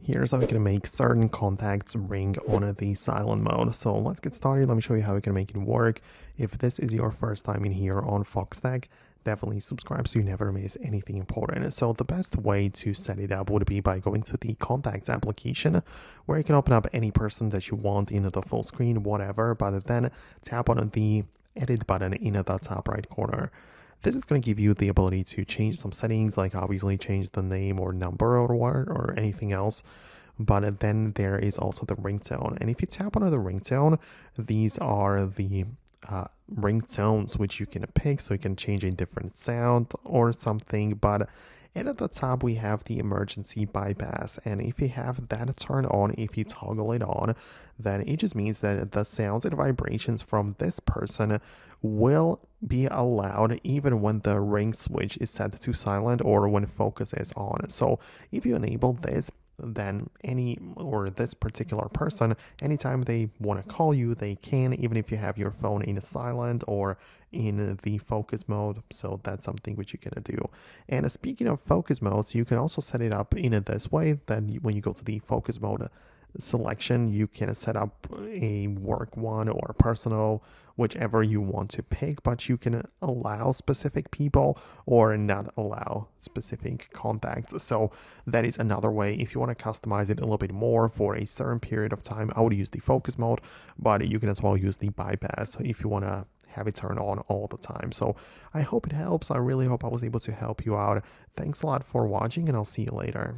Here's how we can make certain contacts ring on the silent mode. So let's get started. Let me show you how we can make it work. If this is your first time in here on Foxtecc, definitely subscribe so you never miss anything important. So the best way to set it up would be by going to the contacts application, where you can open up any person that you want in the full screen, whatever, but then tap on the edit button in the top right corner. This is going to give you the ability to change some settings, like obviously change the name or number or what or anything else. But then there is also the ringtone. And if you tap on the ringtone, these are the ringtones which you can pick, so you can change a different sound or something. But and at the top, we have the emergency bypass. And if you have that turned on, if you toggle it on, then it just means that the sounds and vibrations from this person will be allowed even when the ring switch is set to silent or when focus is on. So if you enable this, then this particular person, anytime they want to call you, they can, even if you have your phone in silent or in the focus mode. So that's something which you can do. And speaking of focus modes, you can also set it up in this way. Then when you go to the focus mode selection, you can set up a work one or personal, whichever you want to pick, but you can allow specific people or not allow specific contacts. So that is another way. If you want to customize it a little bit more for a certain period of time, I would use the focus mode, but you can as well use the bypass if you want to have it turned on all the time. So I hope it helps. I really hope I was able to help you out. Thanks a lot for watching, and I'll see you later.